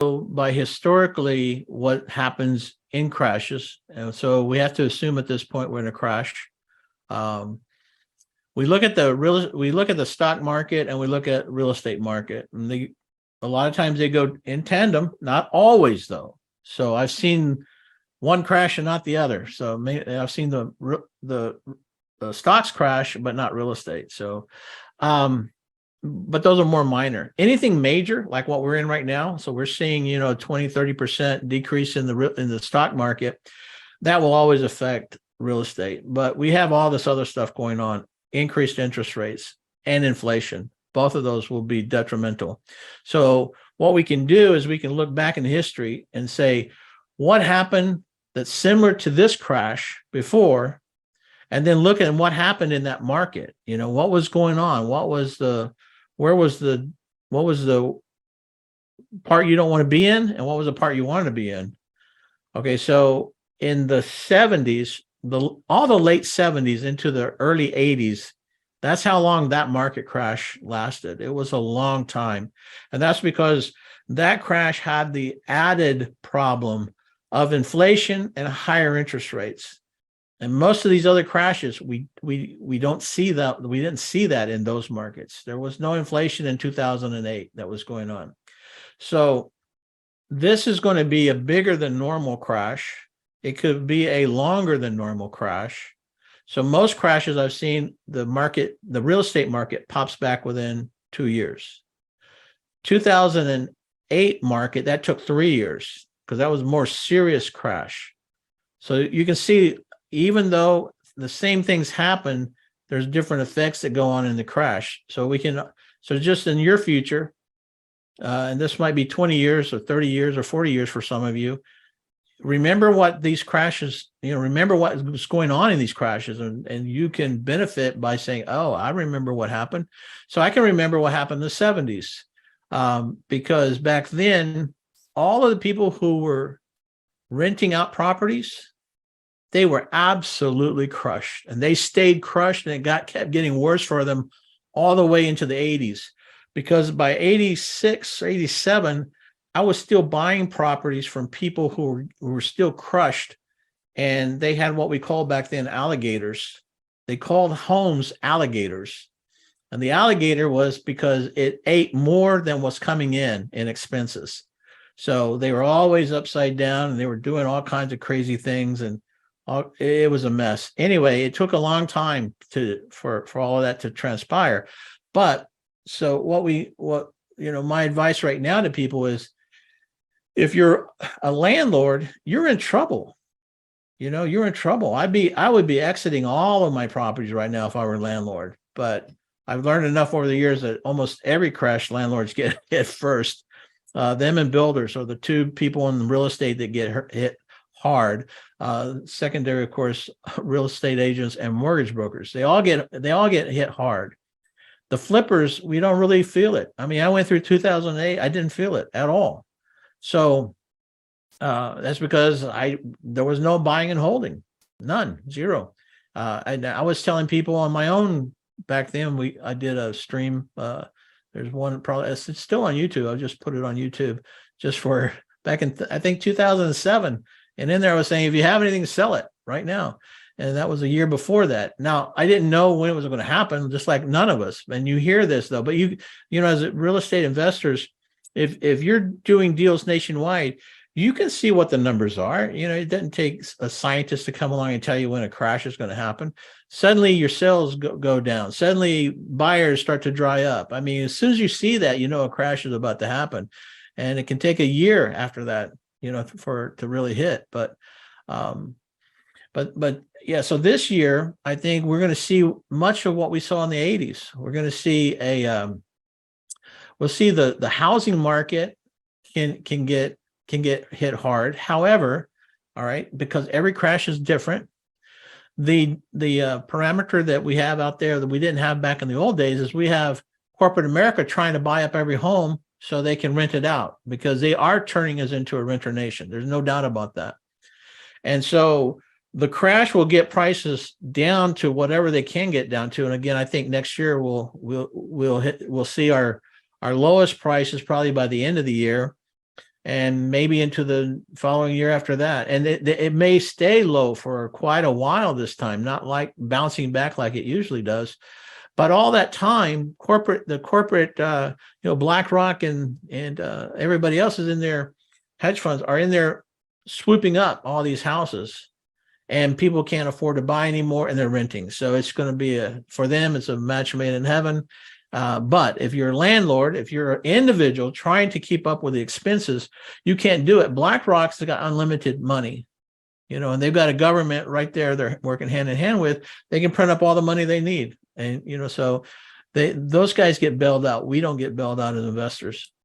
by historically what happens in crashes. And so we have to assume at this point we're in a crash. We look at the stock market and we look at real estate market. And a lot of times they go in tandem, not always though. So I've seen one crash and not the other. So I've seen the stocks crash, but not real estate. So, but those are more minor. Anything major, like what we're in right now. So we're seeing, 20, 30% decrease in the stock market. That will always affect real estate. But we have all this other stuff going on, increased interest rates and inflation. Both of those will be detrimental. So what we can do is we can look back in history and say, what happened that's similar to this crash before, and then look at what happened in that market. What was going on? What was the part you don't want to be in, and what was the part you wanted to be in? Okay, so in the 70s, all the late 70s into the early 80s, that's how long that market crash lasted. It was a long time. And that's because that crash had the added problem of inflation and higher interest rates. And most of these other crashes, we don't see that. We didn't see that in those markets. There was no inflation in 2008 that was going on. So this is going to be a bigger than normal crash. It could be a longer than normal crash. So most crashes I've seen, the real estate market pops back within 2 years. 2008 market, that took 3 years because that was a more serious crash. So you can see, even though the same things happen, there's different effects that go on in the crash. So just in your future, and this might be 20 years or 30 years or 40 years for some of you, remember what these crashes, remember what was going on in these crashes, and you can benefit by saying, oh, I remember what happened. So I can remember what happened in the 70s, because back then, all of the people who were renting out properties, they were absolutely crushed, and they stayed crushed, and it kept getting worse for them all the way into the 80s, because by 86, 87, I was still buying properties from people who were still crushed, and they had what we called back then alligators. They called homes alligators, and the alligator was because it ate more than was coming in expenses. So they were always upside down, and they were doing all kinds of crazy things, and it was a mess. Anyway, it took a long time for all of that to transpire. But so my advice right now to people is, if you're a landlord, you're in trouble. You're in trouble. I would be exiting all of my properties right now if I were a landlord. But I've learned enough over the years that almost every crash, landlords get hit first. Them and builders are the two people in real estate that get hit hard. Secondary, of course, real estate agents and mortgage brokers. They all get hit hard. The flippers, we don't really feel it. I mean, I went through 2008. I didn't feel it at all. So that's because there was no buying and holding, none, zero. And I was telling people on my own back then. I did a stream. There's one, probably it's still on YouTube. I'll just put it on YouTube just for back in I think 2007. And in there I was saying, if you have anything, sell it right now. And that was a year before that. Now, I didn't know when it was going to happen, just like none of us. And you hear this though, but as real estate investors, if you're doing deals nationwide, you can see what the numbers are. It doesn't take a scientist to come along and tell you when a crash is going to happen. Suddenly your sales go down. Suddenly buyers start to dry up. I mean, as soon as you see that, a crash is about to happen, and it can take a year after that, to really hit. But yeah, so this year, I think we're going to see much of what we saw in the 80s. We're going to see we'll see the housing market can get hit hard. However, all right, because every crash is different. The parameter that we have out there that we didn't have back in the old days is we have corporate America trying to buy up every home so they can rent it out, because they are turning us into a renter nation. There's no doubt about that. And so the crash will get prices down to whatever they can get down to. And again, I think next year we'll see our lowest prices probably by the end of the year. and maybe into the following year after that. And it may stay low for quite a while this time, not like bouncing back like it usually does. But all that time, the corporate, BlackRock and everybody else is in there, hedge funds are in there swooping up all these houses, and people can't afford to buy anymore, and they're renting. So it's going to be for them, it's a match made in heaven. But if you're a landlord, if you're an individual trying to keep up with the expenses, you can't do it. BlackRock's got unlimited money, and they've got a government right there they're working hand in hand with. They can print up all the money they need. And, so those guys get bailed out. We don't get bailed out as investors.